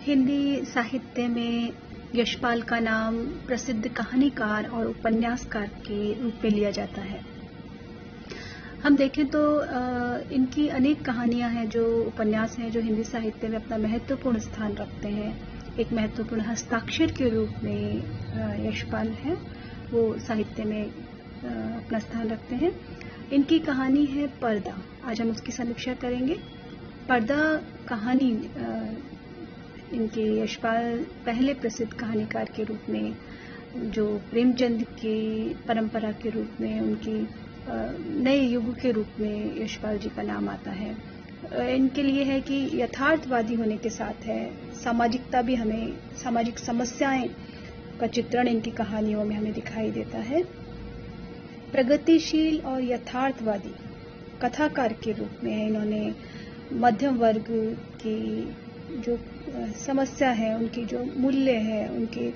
हिंदी साहित्य में यशपाल का नाम प्रसिद्ध कहानीकार और उपन्यासकार के रूप में लिया जाता है। हम देखें तो इनकी अनेक कहानियां हैं, जो उपन्यास हैं, जो हिंदी साहित्य में अपना महत्वपूर्ण स्थान रखते हैं। एक महत्वपूर्ण हस्ताक्षर के रूप में यशपाल है, वो साहित्य में अपना स्थान रखते हैं। इनकी कहानी है पर्दा। आज हम उसकी समीक्षा करेंगे। पर्दा कहानी इनके यशपाल पहले प्रसिद्ध कहानीकार के रूप में, जो प्रेमचंद की परंपरा के रूप में, उनकी नए युग के रूप में यशपाल जी का नाम आता है। इनके लिए है कि यथार्थवादी होने के साथ है सामाजिकता भी, हमें सामाजिक समस्याएं का चित्रण इनकी कहानियों में हमें दिखाई देता है। प्रगतिशील और यथार्थवादी कथाकार के रूप में इन्होंने मध्यम वर्ग की जो समस्या है, उनकी जो मूल्य है, उनकी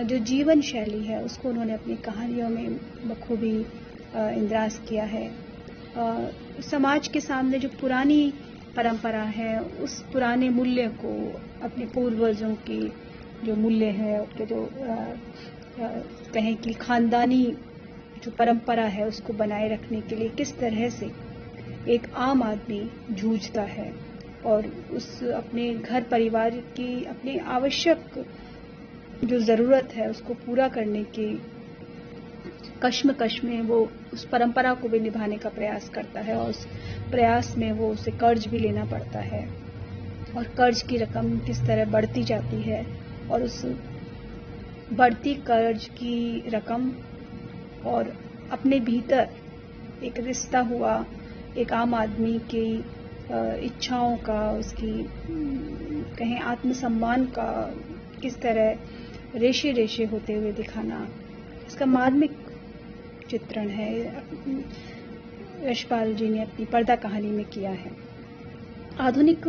जो जीवन शैली है, उसको उन्होंने अपनी कहानियों में बखूबी इंद्राज किया है। समाज के सामने जो पुरानी परंपरा है, उस पुराने मूल्य को, अपने पूर्वजों की जो मूल्य है, उनके जो कहें कि खानदानी जो परंपरा है, उसको बनाए रखने के लिए किस तरह से एक आम आदमी जूझता है और उस अपने घर परिवार की अपनी आवश्यक जो ज़रूरत है उसको पूरा करने की कश्मकश में वो उस परंपरा को भी निभाने का प्रयास करता है, और उस प्रयास में वो उसे कर्ज भी लेना पड़ता है, और कर्ज की रकम किस तरह बढ़ती जाती है, और उस बढ़ती कर्ज की रकम और अपने भीतर एक रिश्ता हुआ एक आम आदमी की इच्छाओं का, उसकी कहें आत्मसम्मान का किस तरह रेशे रेशे होते हुए दिखाना, इसका मार्मिक चित्रण है यशपाल जी ने अपनी पर्दा कहानी में किया है। आधुनिक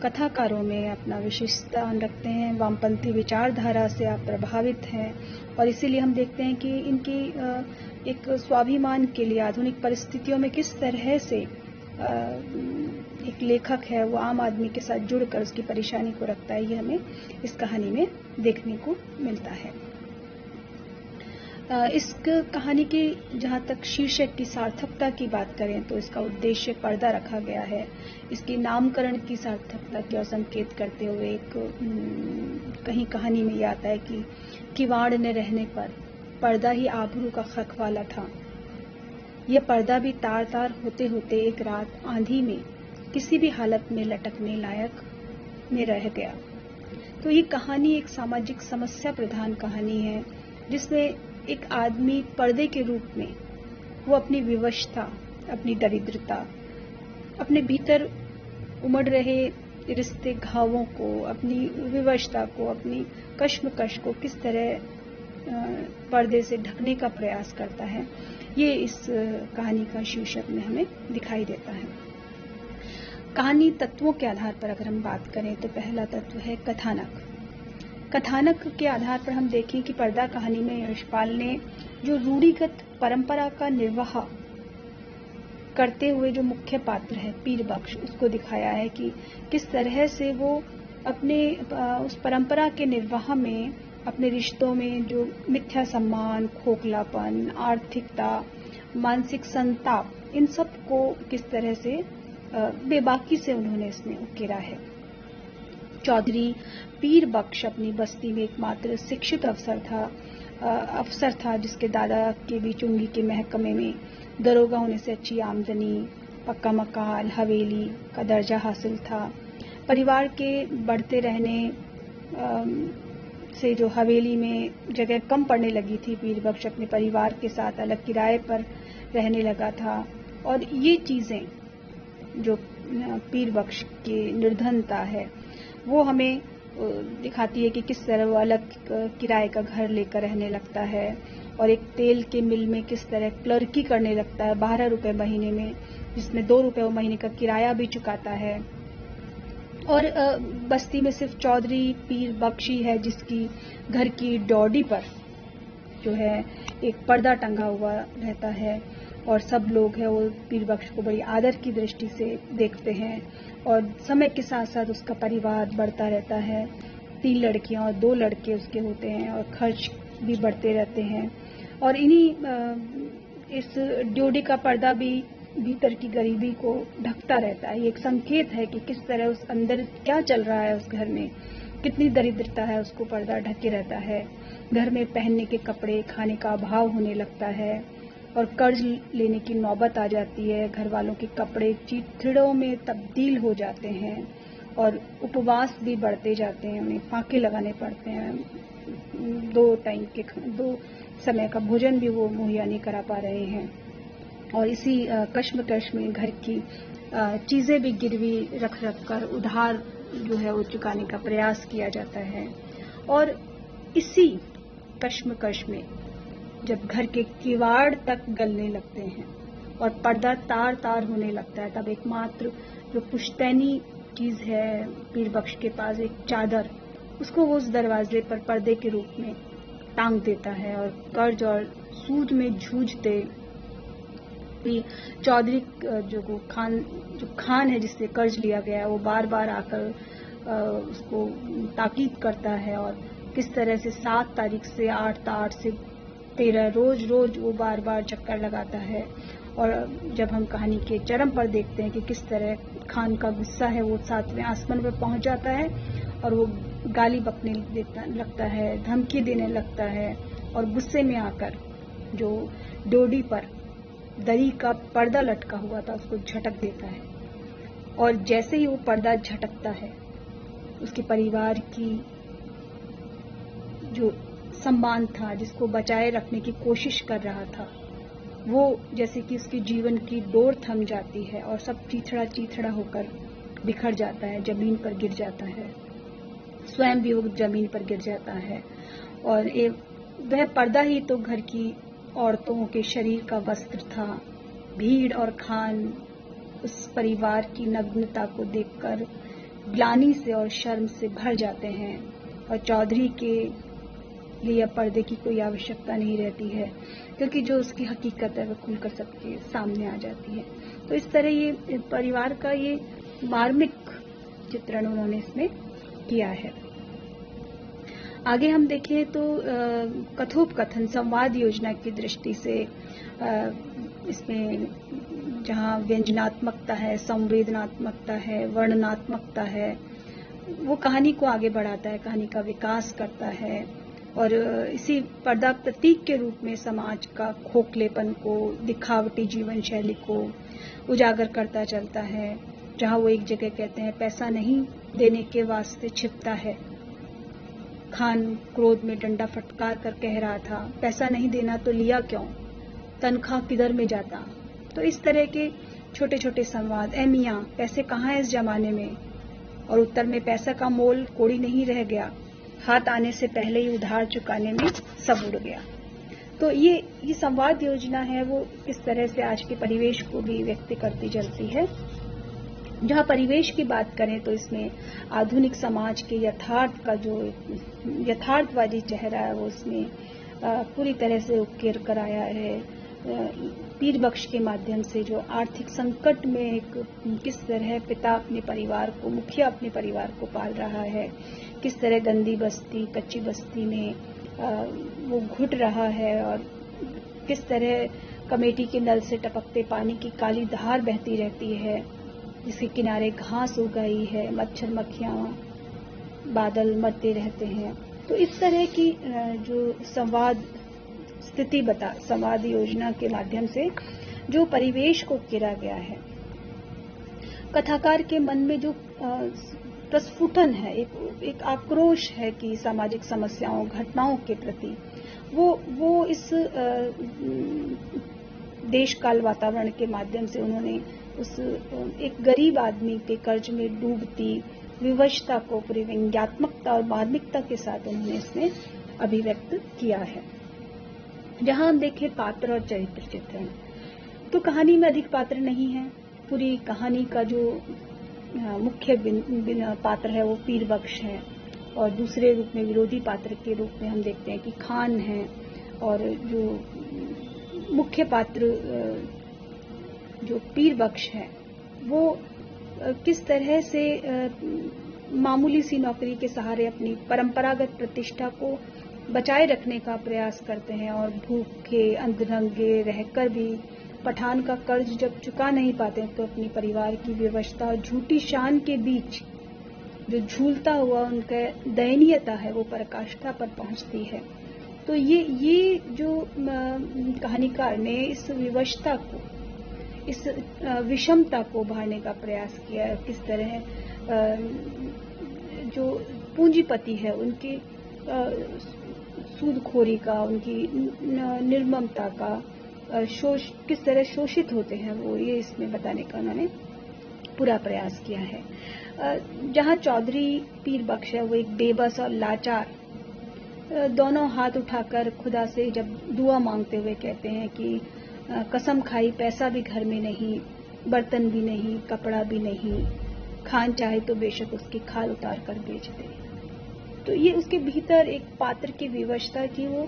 कथाकारों में अपना विशेष स्थान रखते हैं। वामपंथी विचारधारा से आप प्रभावित हैं, और इसीलिए हम देखते हैं कि इनकी एक स्वाभिमान के लिए आधुनिक परिस्थितियों में किस तरह से एक लेखक है वो आम आदमी के साथ जुड़कर उसकी परेशानी को रखता है, ये हमें इस कहानी में देखने को मिलता है। इस कहानी की जहाँ तक शीर्षक की सार्थकता की बात करें तो इसका उद्देश्य पर्दा रखा गया है। इसकी नामकरण की सार्थकता का संकेत करते हुए एक कहीं कहानी में यह आता है कि किवाड़ न रहने पर पर्दा ही आबरू का खक वाला था। यह पर्दा भी तार तार होते होते एक रात आंधी में किसी भी हालत में लटकने लायक में रह गया। तो ये कहानी एक सामाजिक समस्या प्रधान कहानी है, जिसमें एक आदमी पर्दे के रूप में वो अपनी विवशता, अपनी दरिद्रता, अपने भीतर उमड़ रहे रिश्ते घावों को, अपनी विवशता को, अपनी कश्मकश को किस तरह पर्दे से ढकने का प्रयास करता है, ये इस कहानी का शीर्षक में हमें दिखाई देता है। कहानी तत्वों के आधार पर अगर हम बात करें तो पहला तत्व है कथानक। कथानक के आधार पर हम देखें कि पर्दा कहानी में यशपाल ने जो रूढ़िगत परंपरा का निर्वाह करते हुए जो मुख्य पात्र है पीर बख्श, उसको दिखाया है कि किस तरह से वो अपने उस परंपरा के निर्वाह में, अपने रिश्तों में जो मिथ्या सम्मान, खोखलापन, आर्थिकता, मानसिक संताप, इन सब को किस तरह से बेबाकी से उन्होंने इसमें उकेरा है। चौधरी पीर बख्श अपनी बस्ती में एकमात्र शिक्षित अफसर था जिसके दादा के भी चुंगी के महकमे में दरोगा होने से अच्छी आमदनी, पक्का मकान, हवेली का दर्जा हासिल था। परिवार के बढ़ते रहने से जो हवेली में जगह कम पड़ने लगी थी, पीर बख्श अपने परिवार के साथ अलग किराए पर रहने लगा था, और ये चीज़ें जो पीर बख्श की निर्धनता है वो हमें दिखाती है कि किस तरह वो अलग किराए का घर लेकर रहने लगता है, और एक तेल के मिल में किस तरह क्लर्की करने लगता है 12 रुपए महीने में, जिसमें 2 रुपए वो महीने का किराया भी चुकाता है। और बस्ती में सिर्फ चौधरी पीर बख्श ही है जिसकी घर की डौडी पर जो है एक पर्दा टंगा हुआ रहता है, और सब लोग हैं वो पीर बख्श को बड़ी आदर की दृष्टि से देखते हैं, और समय के साथ साथ उसका परिवार बढ़ता रहता है। 3 लड़कियां और 2 लड़के उसके होते हैं और खर्च भी बढ़ते रहते हैं। और इस ड्योढ़ी का पर्दा भी भीतर की गरीबी को ढकता रहता है। ये एक संकेत है कि किस तरह उस अंदर क्या चल रहा है, उस घर में कितनी दरिद्रता है, उसको पर्दा ढके रहता है। घर में पहनने के कपड़े, खाने का अभाव होने लगता है और कर्ज लेने की नौबत आ जाती है। घर वालों के कपड़े चीथड़ों में तब्दील हो जाते हैं और उपवास भी बढ़ते जाते हैं, उन्हें फांके लगाने पड़ते हैं। 2 समय का भोजन भी वो मुहैया नहीं करा पा रहे हैं और इसी कश्मकश में घर की चीज़ें भी गिरवी रख कर उधार जो है वो चुकाने का प्रयास किया जाता है। और इसी कश्मकश में जब घर के किवाड़ तक गलने लगते हैं और पर्दा तार तार होने लगता है, तब एकमात्र जो पुश्तैनी चीज़ है पीर बख्श के पास, एक चादर, उसको वो उस दरवाजे पर पर्दे के रूप में टांग देता है। और कर्ज और सूद में जूझते चौधरी जो खान है जिससे कर्ज लिया गया है, वो बार बार आकर उसको ताकीद करता है और किस तरह से 7 तारीख से 8 से 13 रोज वो बार बार चक्कर लगाता है। और जब हम कहानी के चरम पर देखते हैं कि किस तरह खान का गुस्सा है वो 7वें आसमान पर पहुंच जाता है और वो गाली बकने लगता है, धमकी देने लगता है और गुस्से में आकर जो डोडी पर दरी का पर्दा लटका हुआ था उसको झटक देता है। और जैसे ही वो पर्दा झटकता है, उसके परिवार की जो सम्मान था, जिसको बचाए रखने की कोशिश कर रहा था, वो जैसे कि उसके जीवन की डोर थम जाती है और सब चीथड़ा चीथड़ा होकर बिखर जाता है, जमीन पर गिर जाता है, स्वयं भी वो जमीन पर गिर जाता है। और वह पर्दा ही तो घर की औरतों के शरीर का वस्त्र था। भीड़ और खान उस परिवार की नग्नता को देखकर ग्लानि से और शर्म से भर जाते हैं और चौधरी के लिए पर्दे की कोई आवश्यकता नहीं रहती है, क्योंकि जो उसकी हकीकत है वह खुलकर सबके सामने आ जाती है। तो इस तरह ये परिवार का ये मार्मिक चित्रण उन्होंने इसमें किया है। आगे हम देखें तो कथोपकथन संवाद योजना की दृष्टि से इसमें जहाँ व्यंजनात्मकता है, संवेदनात्मकता है, वर्णनात्मकता है, वो कहानी को आगे बढ़ाता है, कहानी का विकास करता है। और इसी पर्दा प्रतीक के रूप में समाज का खोखलेपन को, दिखावटी जीवन शैली को उजागर करता चलता है। जहाँ वो एक जगह कहते हैं, पैसा नहीं देने के वास्ते छिपता है। खान क्रोध में डंडा फटकार कर कह रहा था, पैसा नहीं देना तो लिया क्यों, तनख्वाह किधर में जाता। तो इस तरह के छोटे छोटे संवाद, ए मियां पैसे कहाँ हैं इस जमाने में, और उत्तर में पैसा का मोल कोड़ी नहीं रह गया, हाथ आने से पहले ही उधार चुकाने में सब उड़ गया। तो ये संवाद योजना है, वो किस तरह से आज के परिवेश को भी व्यक्त करती चलती है। जहाँ परिवेश की बात करें तो इसमें आधुनिक समाज के यथार्थ का जो यथार्थवादी चेहरा है वो इसमें पूरी तरह से उकेर कर आया है। पीर बख्श के माध्यम से जो आर्थिक संकट में एक किस तरह पिता अपने परिवार को, मुखिया अपने परिवार को पाल रहा है, किस तरह गंदी बस्ती, कच्ची बस्ती में वो घुट रहा है और किस तरह कमेटी के नल से टपकते पानी की काली धार बहती रहती है, जिसके किनारे घास उगाई है, मच्छर मक्खियाँ बादल मरते रहते हैं। तो इस तरह की जो संवाद योजना के माध्यम से जो परिवेश को घेरा गया है, कथाकार के मन में जो प्रस्फुटन है, एक आक्रोश है कि सामाजिक समस्याओं, घटनाओं के प्रति, वो इस देश काल वातावरण के माध्यम से उन्होंने उस एक गरीब आदमी के कर्ज में डूबती विवशता को पूरी व्यंग्यात्मकता और मार्मिकता के साथ उन्होंने इसमें अभिव्यक्त किया है। जहां हम देखें पात्र और चरित्र चित्रण, तो कहानी में अधिक पात्र नहीं है। पूरी कहानी का जो मुख्य पात्र है वो पीर बख्श है और दूसरे रूप में विरोधी पात्र के रूप में हम देखते हैं कि खान है, और जो मुख्य पात्र जो पीर बख्श है वो किस तरह से मामूली सी नौकरी के सहारे अपनी परंपरागत प्रतिष्ठा को बचाए रखने का प्रयास करते हैं और भूखे अंधरंगे रहकर भी पठान का कर्ज जब चुका नहीं पाते तो अपनी परिवार की व्यवस्था और झूठी शान के बीच जो झूलता हुआ उनका दयनीयता है वो पराकाष्ठा पर पहुंचती है। तो ये जो कहानीकार ने इस विवशता को, इस विषमता को उभारने का प्रयास किया है। किस तरह जो पूंजीपति है उनकी सूदखोरी का, उनकी निर्ममता का, किस तरह शोषित होते हैं वो, ये इसमें बताने का उन्होंने पूरा प्रयास किया है। जहां चौधरी पीर बख्श है वो एक बेबस और लाचार, दोनों हाथ उठाकर खुदा से जब दुआ मांगते हुए कहते हैं कि कसम खाई पैसा भी घर में नहीं, बर्तन भी नहीं, कपड़ा भी नहीं, खान चाहे तो बेशक उसकी खाल उतार कर बेच दे। तो ये उसके भीतर एक पात्र की विवशता की वो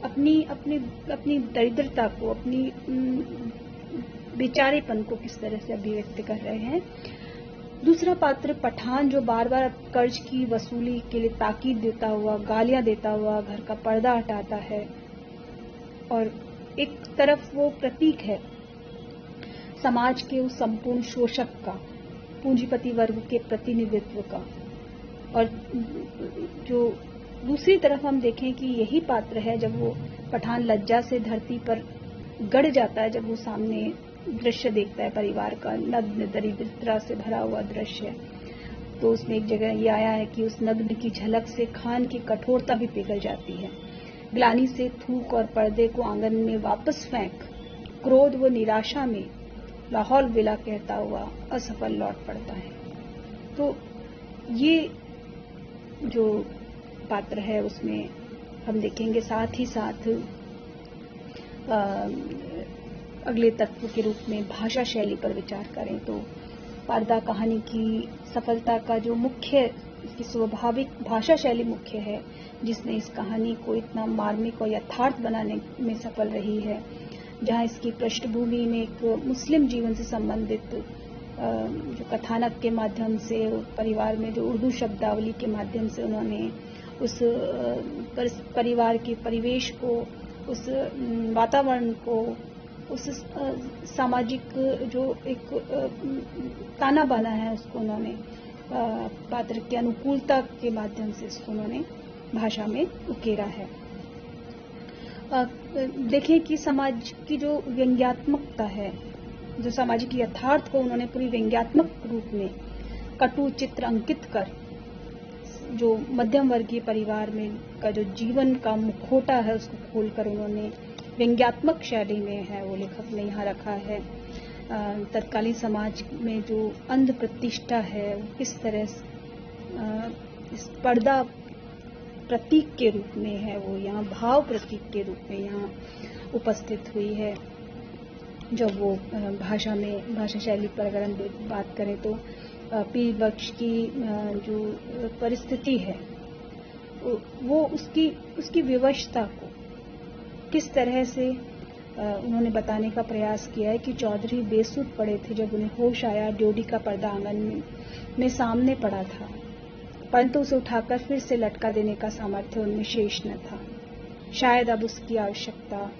अपनी दरिद्रता को, अपनी बेचारेपन को किस तरह से अभिव्यक्त कर रहे हैं। दूसरा पात्र पठान जो बार बार कर्ज की वसूली के लिए ताकीद देता हुआ, गालियां देता हुआ घर का पर्दा हटाता है और एक तरफ वो प्रतीक है समाज के उस संपूर्ण शोषक का, पूंजीपति वर्ग के प्रतिनिधित्व का, और जो दूसरी तरफ हम देखें कि यही पात्र है जब वो पठान लज्जा से धरती पर गड़ जाता है, जब वो सामने दृश्य देखता है परिवार का, नग्न दरिद्रता से भरा हुआ दृश्य। तो उसमें एक जगह ये आया है कि उस नग्न की झलक से खान की कठोरता भी पिघल जाती है। ग्लानि से थूक और पर्दे को आंगन में वापस फेंक क्रोध व निराशा में लाहौल विला कहता हुआ असफल लौट पड़ता है। तो ये जो पात्र है उसमें हम देखेंगे, साथ ही साथ अगले तत्व के रूप में भाषा शैली पर विचार करें तो पर्दा कहानी की सफलता का जो मुख्य, इसकी स्वाभाविक भाषा शैली मुख्य है, जिसने इस कहानी को इतना मार्मिक और यथार्थ बनाने में सफल रही है। जहां इसकी पृष्ठभूमि में एक मुस्लिम जीवन से संबंधित जो कथानक के माध्यम से, परिवार में जो उर्दू शब्दावली के माध्यम से उन्होंने उस परिवार के परिवेश को, उस वातावरण को, उस सामाजिक जो एक ताना बाना है उसको उन्होंने पात्र की अनुकूलता के माध्यम से इसको उन्होंने भाषा में उकेरा है। देखें कि समाज की जो व्यंग्यात्मकता है, जो सामाजिक यथार्थ को उन्होंने पूरी व्यंग्यात्मक रूप में कटु चित्र अंकित कर, जो मध्यम वर्गीय परिवार में का जो जीवन का मुखौटा है उसको खोलकर उन्होंने व्यंग्यात्मक शैली में है वो लेखक ने यहाँ रखा है। तत्कालीन समाज में जो अंध प्रतिष्ठा है वो किस तरह इस पर्दा प्रतीक के रूप में है, वो यहाँ भाव प्रतीक के रूप में यहाँ उपस्थित हुई है। जब वो भाषा शैली पर अगर हम बात करें तो पीर बख्श की जो परिस्थिति है वो उसकी विवशता को किस तरह से उन्होंने बताने का प्रयास किया है कि चौधरी बेसुध पड़े थे जब उन्हें होश आया, ड्योढ़ी का पर्दा आंगन में सामने पड़ा था, परंतु उसे उठाकर फिर से लटका देने का सामर्थ्य उनमें शेष न था। शायद अब उसकी आवश्यकता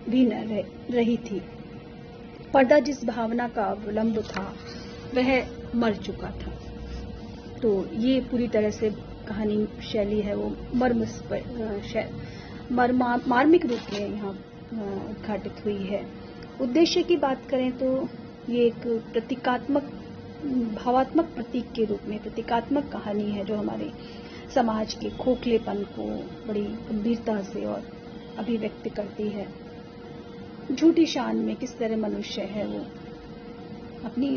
भी न रही थी। पर्दा जिस भावना का अवलंब था वह मर चुका था। तो ये पूरी तरह से कहानी शैली है वो मार्मिक रूप में यहाँ उद्घाटित हुई है। उद्देश्य की बात करें तो ये एक प्रतीकात्मक, भावात्मक प्रतीक के रूप में प्रतीकात्मक कहानी है जो हमारे समाज के खोखलेपन को बड़ी गंभीरता से और अभिव्यक्त करती है। झूठी शान में किस तरह मनुष्य है वो अपनी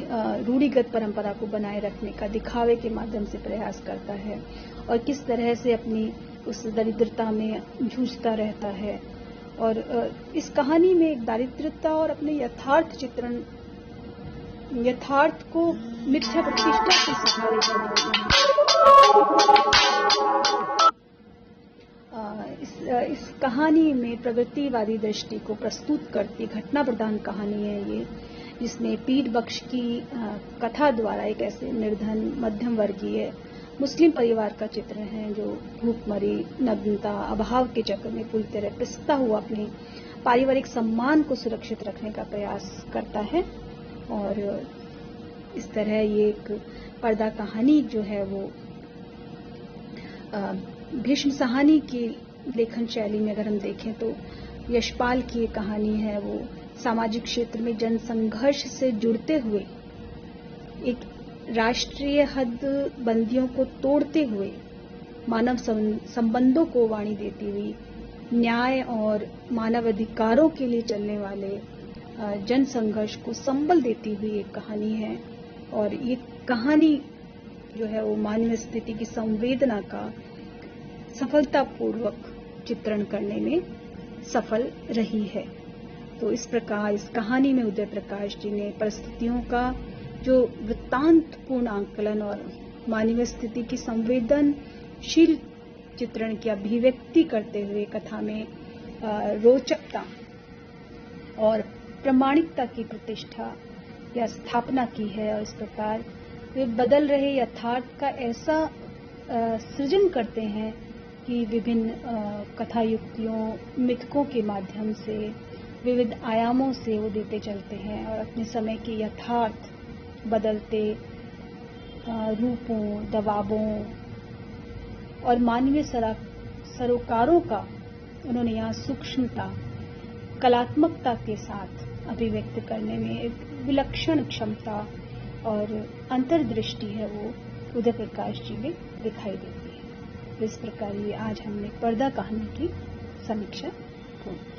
रूढ़िगत परंपरा को बनाए रखने का दिखावे के माध्यम से प्रयास करता है और किस तरह से अपनी उस दरिद्रता में जूझता रहता है। और इस कहानी में एक दारिद्रता और अपने यथार्थ को मिथ्या प्रतिष्ठा के सहारे इस कहानी में प्रगतिवादी दृष्टि को प्रस्तुत करती घटना प्रधान कहानी है ये। जिसमें पीठ बख्श की कथा द्वारा एक ऐसे निर्धन मध्यम वर्गीय मुस्लिम परिवार का चित्र है जो भूखमरी, नग्नता, अभाव के चक्कर में पूरी तरह पिसता हुआ अपने पारिवारिक सम्मान को सुरक्षित रखने का प्रयास करता है। और इस तरह ये एक पर्दा कहानी जो है वो भीष्म साहनी की लेखन शैली में अगर हम देखें तो यशपाल की ये कहानी है वो सामाजिक क्षेत्र में जनसंघर्ष से जुड़ते हुए एक राष्ट्रीय हद बंदियों को तोड़ते हुए मानव संबंधों को वाणी देती हुई न्याय और मानवाधिकारों के लिए चलने वाले जन संघर्ष को संबल देती हुई एक कहानी है। और ये कहानी जो है वो मानवीय स्थिति की संवेदना का सफलतापूर्वक चित्रण करने में सफल रही है। तो इस प्रकार इस कहानी में उदय प्रकाश जी ने परिस्थितियों का जो वृत्तांतपूर्ण आंकलन और मानवीय स्थिति की संवेदनशील चित्रण की अभिव्यक्ति करते हुए कथा में रोचकता और प्रामाणिकता की प्रतिष्ठा या स्थापना की है। और इस प्रकार वे बदल रहे यथार्थ का ऐसा सृजन करते हैं कि विभिन्न कथा युक्तियों, मिथकों के माध्यम से विविध आयामों से वो देते चलते हैं और अपने समय के यथार्थ बदलते रूपों, दबावों और मानवीय सरोकारों का उन्होंने यहाँ सूक्ष्मता, कलात्मकता के साथ अभिव्यक्त करने में एक विलक्षण क्षमता और अंतर्दृष्टि है वो उदय प्रकाश जी में दिखाई देती है। इस प्रकार ये आज हमने पर्दा कहानी की समीक्षा की।